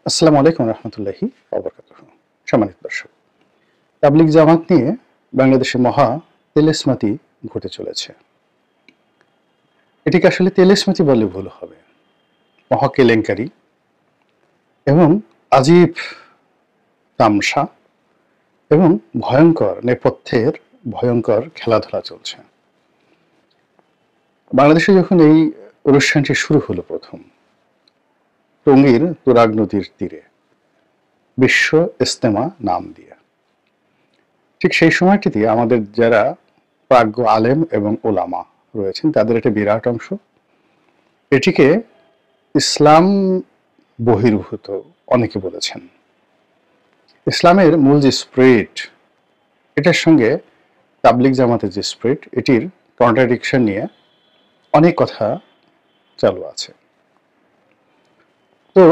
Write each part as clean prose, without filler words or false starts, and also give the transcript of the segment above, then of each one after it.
আসসালামু আলাইকুম রহমতুল্লাহি ওয়া বারাকাতুহু। সম্মানিত দর্শক, তাবলিগ জামাত নিয়ে বাংলাদেশে মহা তেলেস্মাতি ঘটে চলেছে। এটিকে আসলে তেলেস্মাতি বললে ভুল হবে, মহা কেলেঙ্কারি এবং আজীব তামসা এবং ভয়ঙ্কর নেপথ্যের ভয়ঙ্কর খেলাধুলা চলছে। বাংলাদেশে যখন এই অনুষ্ঠানটি শুরু হলো প্রথম, টঙ্গীর তুরাগ নদীর তীরে বিশ্ব ইজতেমা নাম দিয়ে, ঠিক সেই সময়টিতে আমাদের যারা প্রাজ্ঞ আলেম এবং ওলামা রয়েছেন তাদের একটা বিরাট অংশ এটিকে ইসলাম বহির্ভূত অনেকে বলেছেন। ইসলামের মূল যে স্পিরিট, এটার সঙ্গে তাবলিগ জামাতের যে স্পিরিট, এটির কন্ট্রাডিকশন নিয়ে অনেক কথা চালু আছে। তো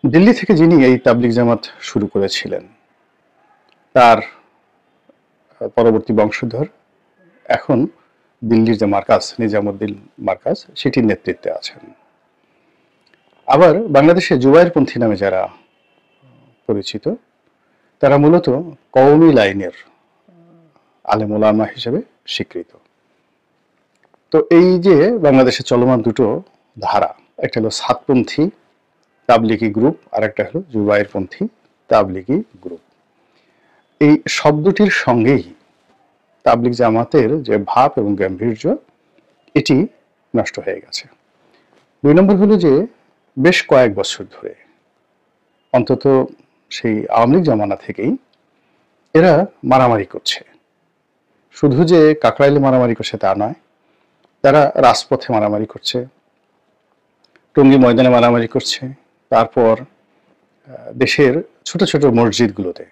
দিল্লি থেকে যিনি এই তাবলিগ জামাত শুরু করেছিলেন, তার পরবর্তী বংশধর এখন দিল্লির যে মার্কাজ, নিজামুদ্দিন মার্কাজ, সেটির নেতৃত্বে আছেন। আবার বাংলাদেশে জুবায়েরপন্থী নামে যারা পরিচিত, তারা মূলত কওমি লাইনের আলেম ওলামা হিসেবে স্বীকৃত। তো এই যে বাংলাদেশে চলমান দুটো ধারা, একটা হলো সাতপন্থী তাবলিগি গ্রুপ আর একটা হলো জুবায়েরপন্থী তাবলিগি গ্রুপ, এই শব্দটির সঙ্গেই তাবলিগ জামাতের যে ভাব এবং গাম্ভীর্য, এটি নষ্ট হয়ে গেছে। দুই নম্বর হলো যে বেশ কয়েক বছর ধরে, অন্তত সেই আওয়ামী লীগ জমানা থেকেই এরা মারামারি করছে। শুধু যে কাকরাইলে মারামারি করছে তা নয়, তারা রাজপথে মারামারি করছে, টঙ্গী ময়দানে মারামারি করছে, তারপর দেশের ছোট ছোট মসজিদগুলোতে,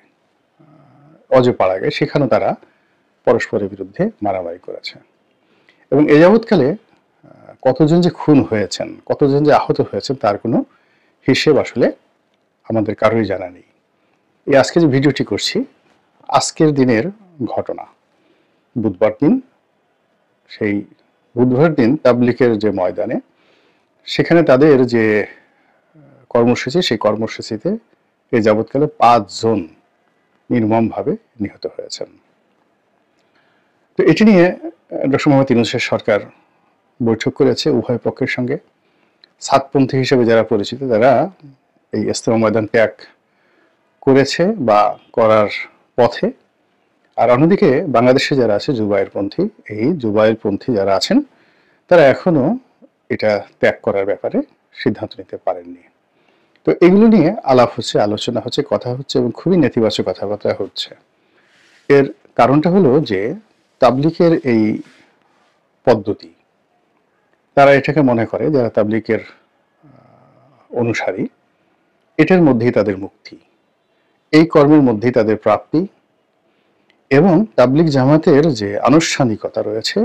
অজপাড়াগে, সেখানেও তারা পরস্পরের বিরুদ্ধে মারামারি করেছে। এবং এ যাবৎকালে কতজন যে খুন হয়েছেন, কতজন যে আহত হয়েছেন, তার কোনো হিসেব আসলে আমাদের কারোই জানা নেই। এই আজকে যে ভিডিওটি করছি, আজকের দিনের ঘটনা, বুধবার দিন, সেই বুধবার দিন তাবলিগের যে ময়দানে, সেখানে তাদের যে কর্মসূচি, সেই কর্মসূচিতে এই যাবৎকালে 5 জন নির্মমভাবে নিহত হয়েছেন। তো এটি নিয়ে ডক্টর মোহাম্মদ ইউনূসের সরকার বৈঠক করেছে উভয় পক্ষের সঙ্গে। সাতপন্থী হিসেবে যারা পরিচিত, তারা এই ইজতেমা ময়দান ত্যাগ করেছে বা করার পথে। আর অন্যদিকে বাংলাদেশে যারা আছে জুবায়েরপন্থী, এই জুবায়েরপন্থী যারা আছেন, তারা এখনো এটা ত্যাগ করার ব্যাপারে সিদ্ধান্ত নিতে পারেননি। তো এগুলো নিয়ে আলাপ হচ্ছে, আলোচনা হচ্ছে, কথা হচ্ছে এবং খুবই নেতিবাচক কথাবার্তা হচ্ছে। এর কারণটা হলো যে তাবলিগের এই পদ্ধতি, তারা এটাকে মনে করে, যারা তাবলিগের অনুসারী, এটার মধ্যেই তাদের মুক্তি, এই কর্মের মধ্যেই তাদের প্রাপ্তি। এবং তাবলিগ জামাতের যে আনুষ্ঠানিকতা রয়েছে,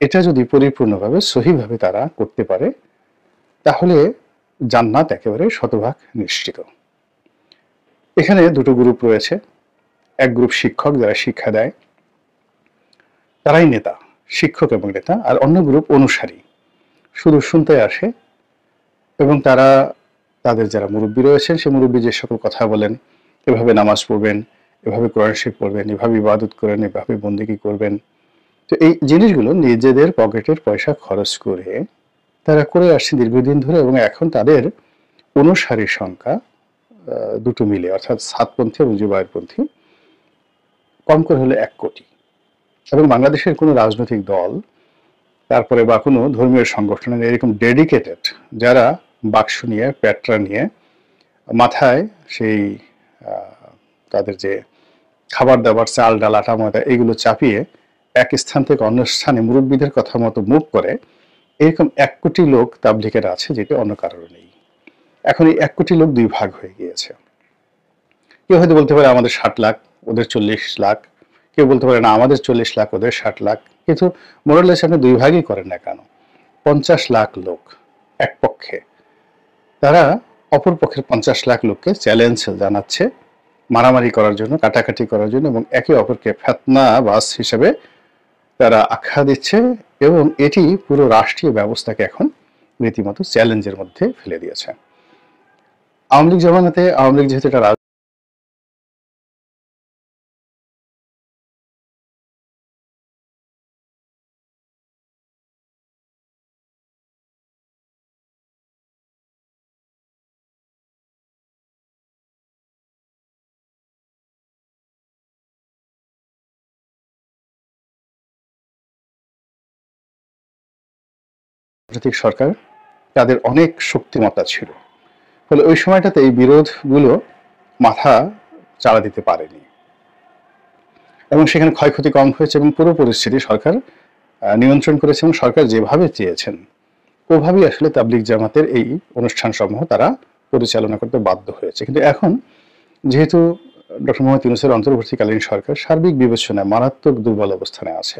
এটা যদি পরিপূর্ণভাবে সহিভাবে তারা করতে পারে, তাহলে জান্নাত একেবারে শতভাগ নিশ্চিত। এখানে দুটো গ্রুপ রয়েছে। এক গ্রুপ শিক্ষক, যারা শিক্ষা দেয়, তারাই নেতা, শিক্ষক এবং নেতা। আর অন্য গ্রুপ অনুসারী, শুধু শুনতে আসে এবং তারা তাদের যারা মুরব্বী রয়েছেন, সেই মুরব্বী যে সকল কথা বলেন, এভাবে নামাজ পড়বেন, এভাবে কোরআন শরীফ পড়বেন, এভাবে ইবাদত করেন, এভাবে বন্দেগী করবেন, তো এই জিনিসগুলো নিজেদের পকেটের পয়সা খরচ করে তারা করে আসছে দীর্ঘদিন ধরে। এবং এখন তাদের অনুসারীর সংখ্যা দুটো মিলে, অর্থাৎ সাতপন্থী এবং জুবায়েরপন্থী, কম করে হলে 1 কোটি। এবং বাংলাদেশের কোনো রাজনৈতিক দল, তারপরে বা কোনো ধর্মীয় সংগঠনের এরকম ডেডিকেটেড, যারা বাক্স নিয়ে, প্যাট্রা নিয়ে, মাথায় সেই তাদের যে খাবার দাবার, চাল ডাল আটা ময়দা, এগুলো চাপিয়ে এক স্থান থেকে অন্য স্থানে মুরব্বীদের কথা মতো মুভ করে, এরকম 1 কোটি লোক তাবলিগের আছে, যেটা অন্য কারোর নেই। এখন এই 1 কোটি লোক 2 ভাগ হয়ে গিয়েছে। কেউ হয়তো বলতে পারে আমাদের 60 লাখ, ওদের 40 লাখ। কেউ বলতে পারে না আমাদের 40 লাখ, ওদের 60 লাখ। কিন্তু মোরালেস আপনি 2 ভাগই করেন না কেন, 50 লাখ লোক এক পক্ষে, তারা অপর পক্ষের 50 লাখ লোককে চ্যালেঞ্জ জানাচ্ছে মারামারি করার জন্য, কাটাকাটি করার জন্য, এবং একে অপরকে ফিতনাবাজ হিসেবে তারা আখ্যা দিচ্ছে। এবং এটি পুরো রাষ্ট্রীয় ব্যবস্থাকে এখন রীতিমতো চ্যালেঞ্জের মধ্যে ফেলে দিয়েছে। আওয়ামী লীগ জামানাতে আওয়ামী লীগ যেহেতু এটা রাজনৈতিক সরকার, তাদের অনেক শক্তিমত্তা ছিল, ফলে ওই সময়টাতে এই বিরোধগুলো মাথা চাড়া দিতে পারেনি এবং সেখানে ক্ষয়ক্ষতি কম হয়েছে এবং পুরো পরিস্থিতি সরকার নিয়ন্ত্রণ করেছে এবং সরকার যেভাবে চেয়েছেন ওভাবেই আসলে তাবলিগ জামাতের এই অনুষ্ঠান সমূহ তারা পরিচালনা করতে বাধ্য হয়েছে। কিন্তু এখন যেহেতু ডক্টর মোহাম্মদ ইউনূসের অন্তর্বর্তীকালীন সরকার সার্বিক বিবেচনায় মারাত্মক দুর্বল অবস্থানে আছে,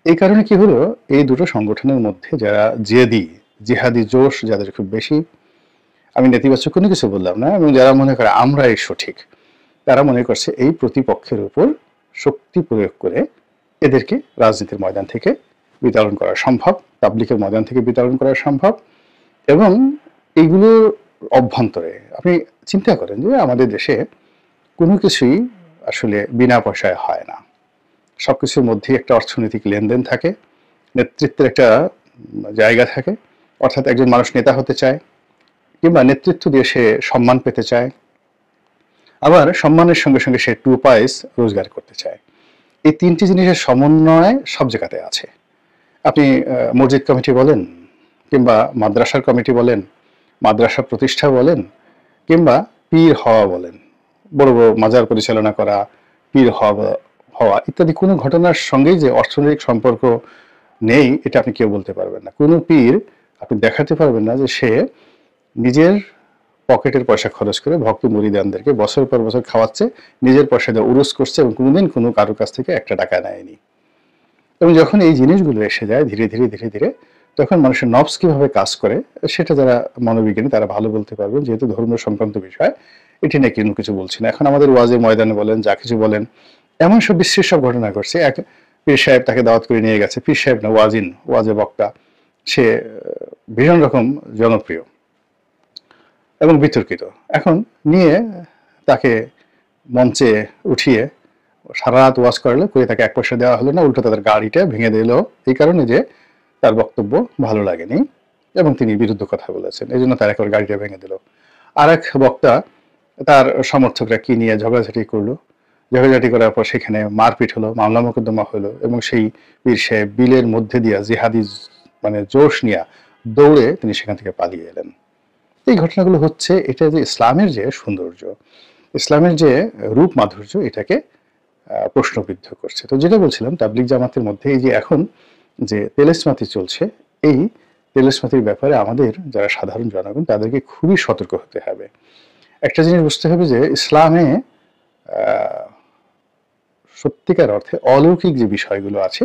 এই কারণে কি হলো, এই দুটো সংগঠনের মধ্যে যারা জেদি জিহাদি জোশ যাদের খুব বেশি, আমি নেতিবাচক কোনো কিছু বললাম না, এবং যারা মনে করে আমরাই সঠিক, তারা মনে করছে এই প্রতিপক্ষের উপর শক্তি প্রয়োগ করে এদেরকে রাজনীতির ময়দান থেকে বিতাড়ন করা সম্ভব, তাবলিগের ময়দান থেকে বিতাড়ন করা সম্ভব। এবং এইগুলোর অভ্যন্তরে আপনি চিন্তা করেন যে আমাদের দেশে কোনো কিছুই আসলে বিনা পয়সায় হয় না, সবকিছুর মধ্যেই একটা অর্থনৈতিক লেনদেন থাকে, নেতৃত্বের একটা জায়গা থাকে, অর্থাৎ একজন মানুষ নেতা হতে চায় কিংবা নেতৃত্ব দিয়ে সে সম্মান পেতে চায়, আবার সম্মানের সঙ্গে সঙ্গে সে 2 পয়স রোজগার করতে চায়। এই তিনটি জিনিসের সমন্বয় সব জায়গাতে আছে। আপনি মসজিদ কমিটি বলেন কিংবা মাদ্রাসার কমিটি বলেন, মাদ্রাসা প্রতিষ্ঠা বলেন কিংবা পীর হওয়া বলেন, বড় বড় মাজার পরিচালনা করা, পীর হওয়া ইত্যাদি কোনো ঘটনার সঙ্গেই যে অর্থনৈতিক সম্পর্ক নেই এটা আপনি কেউ বলতে পারবেন না। কোনো পীর আপনি দেখাতে পারবেন না যে সে নিজের পকেটের পয়সা খরচ করে ভক্ত মুরিদানদেরকে বছর পর বছর খাওয়াচ্ছে, নিজের পয়সা দিয়ে উরুস করছে এবং কোনোদিন কোনো কারোর কাছ থেকে একটা টাকা নেয়নি। এবং যখন এই জিনিসগুলো এসে যায় ধীরে ধীরে ধীরে ধীরে, তখন মানুষের নফস কিভাবে কাজ করে সেটা যারা মনোবিজ্ঞানী তারা ভালো বলতে পারবেন, যেহেতু ধর্ম সংক্রান্ত বিষয়, এটি নিয়ে কোনো কিছু বলছি না। এখন আমাদের ওয়াজের ময়দানে বলেন, যা কিছু বলেন, এমন সব বিশ্বের সব ঘটনা ঘটছে। এক পীর সাহেব তাকে দাওয়াত করে নিয়ে গেছে, পীর সাহেব না, ওয়াজে বক্তা, সে ভীষণ রকম জনপ্রিয় এবং বিতর্কিত। এখন নিয়ে তাকে মঞ্চে উঠিয়ে সারা রাত ওয়াজ করালো, করে তাকে 1 পয়সা দেওয়া হলো না, উল্টো তাদের গাড়িটা ভেঙে দিল এই কারণে যে তার বক্তব্য ভালো লাগেনি এবং তিনি বিরুদ্ধ কথা বলেছেন, এই জন্য তার একবার গাড়িটা ভেঙে দিল। আর এক বক্তা, তার সমর্থকরা কি নিয়ে ঝগড়াঝাটি করলো, ঝগড়াঝাটি করার পর সেখানে মারপিট হলো, মামলা মোকদ্দমা হলো এবং সেই পীর সাহেব বিলের মধ্যে দিয়া জিহাদি মানে জোশ নিয়ে দৌড়ে তিনি সেখান থেকে পালিয়ে এলেন। এই ঘটনাগুলো হচ্ছে, এটা যে ইসলামের যে সৌন্দর্য, ইসলামের যে রূপ মাধুর্য, এটাকে প্রশ্নবিদ্ধ করছে। তো যেটা বলছিলাম, তাবলিগ জামাতের মধ্যে এই যে এখন যে তেলেসমাতি চলছে, এই তেলেসমাতির ব্যাপারে আমাদের যারা সাধারণ জনগণ তাদেরকে খুবই সতর্ক হতে হবে। একটা জিনিস বুঝতে হবে যে ইসলামে সত্যিকার অর্থে অলৌকিক যে বিষয়গুলো আছে,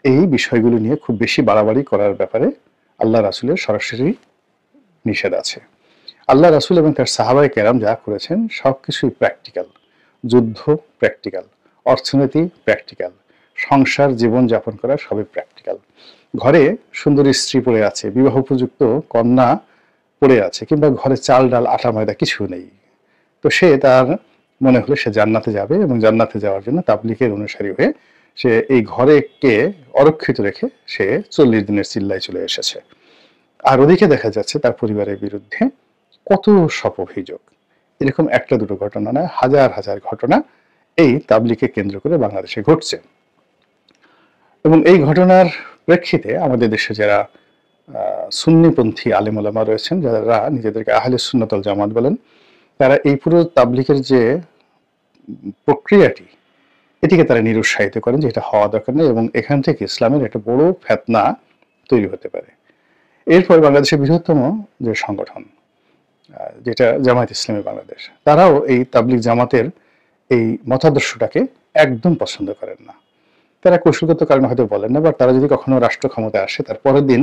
এই বিষয়গুলো নিয়ে খুব বেশি বাড়াবাড়ি করার ব্যাপারে আল্লাহ রাসূলের সরাসরি নিষেধ আছে। আল্লাহ রাসূল এবং তার সাহাবায়ে কেরাম যা করেছেন সবকিছুই প্র্যাকটিক্যাল। যুদ্ধ প্র্যাকটিক্যাল, অর্থনীতি প্র্যাকটিক্যাল, সংসার জীবন যাপন করা সবই প্র্যাকটিক্যাল। ঘরে সুন্দরী স্ত্রী পড়ে আছে, বিবাহ উপযুক্ত কন্যা পড়ে আছে, কিংবা ঘরে চাল ডাল আটা ময়দা কিছু নেই, তো সে তার মনে হলো সে জান্নাতে যাবে এবং জান্নাতে যাওয়ার জন্য তাবলিগের অনুসারী হয়ে সে এই ঘরেকে অরক্ষিত রেখে সে 40 দিনের চিল্লায় চলে এসেছে। আর ওদিকে দেখা যাচ্ছে তার পরিবারের বিরুদ্ধে কত সব অভিযোগ। এরকম একটা দুটো ঘটনা না, হাজার হাজার ঘটনা এই তাবলিগকে কেন্দ্র করে বাংলাদেশে ঘটছে। এবং এই ঘটনার প্রেক্ষিতে আমাদের দেশে যারা সুন্নিপন্থী আলেম ওলামা রয়েছেন, যারা নিজেদেরকে আহলে সুন্নাত ওয়াল জামাত বলেন, তারা এই পুরো তাবলিগের যে প্রক্রিয়াটি, এটিকে তারা নিরুৎসাহিত করেন যে এটা হওয়া দরকার নেই এবং এখান থেকে ইসলামের একটা বড় ফেতনা তৈরি হতে পারে। এরপর বাংলাদেশের বৃহত্তম যে সংগঠন যেটা জামায়াত ইসলামী বাংলাদেশ, তারাও এই তাবলিগ জামাতের এই মতাদর্শটাকে একদম পছন্দ করেন না। তারা কৌশলগত কারণে হয়তো বলেন না, বা তারা যদি কখনো রাষ্ট্র ক্ষমতায় আসে তার পরের দিন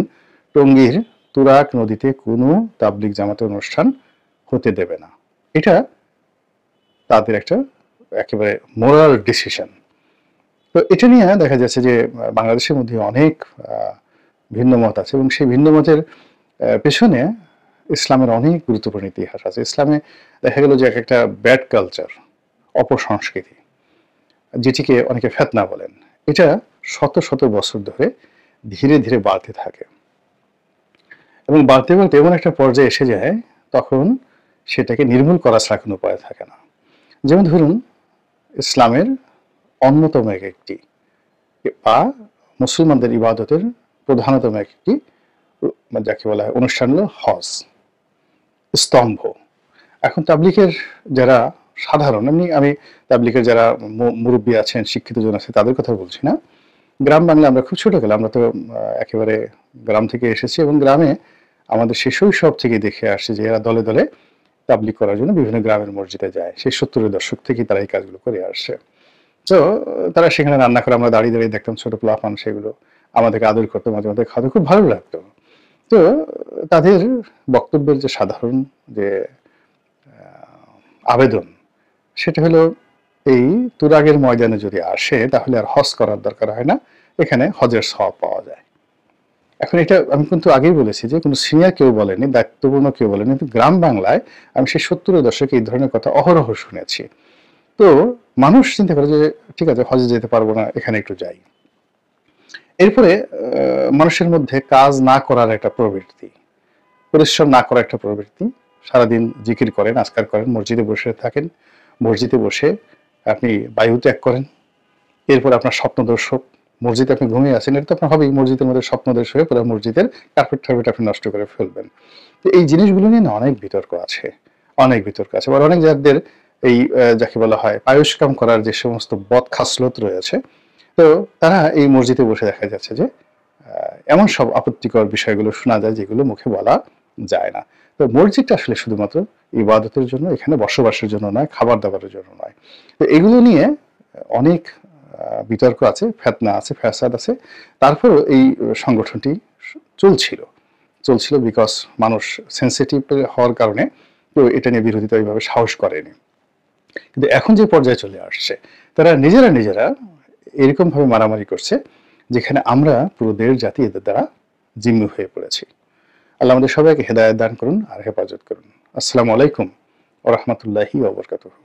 টঙ্গীর তুরাগ নদীতে কোনো তাবলিগ জামাতের অনুষ্ঠান হতে দেবে না। এটা তাদের একটা একেবারে মোরাল ডিসিশন। তো এটা নিয়ে দেখা যাচ্ছে যে বাংলাদেশের মধ্যে অনেক ভিন্ন মত আছে এবং সেই ভিন্ন মতের পেছনে ইসলামের অনেক গুরুত্বপূর্ণ ইতিহাস আছে। ইসলামে দেখা গেল যে একটা ব্যাড কালচার, অপসংস্কৃতি, যেটিকে অনেকে ফেতনা বলেন, এটা শত শত বছর ধরে ধীরে ধীরে বাড়তে থাকে এবং বাড়তে বাড়তে এমন একটা পর্যায়ে এসে যায় তখন সেটাকে নির্মূল করা ছাড়া কোনো উপায় থাকে না। যেমন ধরুন, ইসলামের অন্যতম একটি বা মুসলমানদের ইবাদতের প্রধানতম একটি যাকে বলা হয় অনুষ্ঠান হলো হজ, স্তম্ভ। এখন তাবলিগের যারা সাধারণ, আমি তাবলিগের যারা মুরব্বী আছেন, শিক্ষিত জন আছে, তাদের কথা বলছি না। গ্রাম বাংলা আমরা খুব ছোটবেলা, আমরা তো একেবারে গ্রাম থেকে এসেছি এবং গ্রামে আমাদের সেই শৈশব থেকে দেখে আসছে যে এরা দলে দলে তাবলিগ করার জন্য বিভিন্ন গ্রামের মসজিদে যায়। সেই 70-এর দশক থেকেই তারা এই কাজগুলো করে আসছে। তো তারা সেখানে রান্না করে, আমরা দাঁড়িয়ে দাঁড়িয়ে দেখতাম ছোট পোলাপান, সেগুলো আমাদেরকে আদর করতো, মাঝে মাঝে খাওয়াতে খুব ভালো লাগতো। তো তাদের বক্তব্যের যে সাধারণ যে আবেদন, সেটা হলো এই তুরাগের ময়দানে যদি আসে তাহলে আর হজ করার দরকার হয় না, এখানে হজের সওয়াব পাওয়া যায়। এখন এটা আমি কিন্তু আগেই বলেছি যে কোনো সিনিয়র কেউ বলেনি, দায়িত্বপূর্ণ কেউ বলেনি, কিন্তু গ্রাম বাংলায় আমি সেই 70-এর দশকে এই ধরনের কথা অহরহ শুনেছি। তো মানুষ চিন্তা করে যে ঠিক আছে, হজে যেতে পারবো না, এখানে একটু যাই। এরপরে মানুষের মধ্যে কাজ না করার একটা প্রবৃত্তি, পরিশ্রম না করার একটা প্রবৃত্তি, সারাদিন জিকির করেন, আজকার করেন, মসজিদে বসে থাকেন, মসজিদে বসে আপনি বায়ু ত্যাগ করেন, এরপর আপনার স্বপ্নদর্শক, মসজিদে আপনি ঘুমিয়ে আছেন, এটা তো আপনার হবেই, মসজিদের মধ্যে স্বপ্নদর্শ হয়ে পুরো মসজিদের কার্পেট টার্পেট আপনি নষ্ট করে ফেলবেন। তো এই জিনিসগুলো নিয়ে না অনেক বিতর্ক আছে, অনেক বিতর্ক আছে। আবার অনেক যাদের এই যাকে বলা হয় পায়ুষ্কাম করার যে সমস্ত বদ খাসলত রয়েছে, তো তারা এই মসজিদে বসে দেখা যাচ্ছে যে এমন সব আপত্তিকর বিষয়গুলো শোনা যায় যেগুলো মুখে বলা যায় না। তো মসজিদটা আসলে শুধুমাত্র ইবাদতের জন্য, এখানে বসবাসের জন্য নয়, খাবার দাবারের জন্য নয়। তো এগুলো নিয়ে অনেক বিতর্ক আছে, ফেতনা আছে, ফ্যাসাদ আছে। তারপরও এই সংগঠনটি চলছিল চলছিল বিকজ মানুষ সেন্সিটিভ হওয়ার কারণে তো এটা নিয়ে বিরোধিতা এইভাবে সাহস করেনি। কিন্তু এখন যে পর্যায়ে চলে আসছে, তারা নিজেরা নিজেরা এরকম ভাবে মারামারি করছে যেখানে আমরা পুরো দেশ জাতি এদের দ্বারা জিম্মি হয়ে পড়েছি। আল্লাহ আমাদের সবাইকে হেদায়েত দান করুন আর হেফাজত করুন। আসসালামু আলাইকুম ওয়া রাহমাতুল্লাহি ওয়া বারাকাতুহু।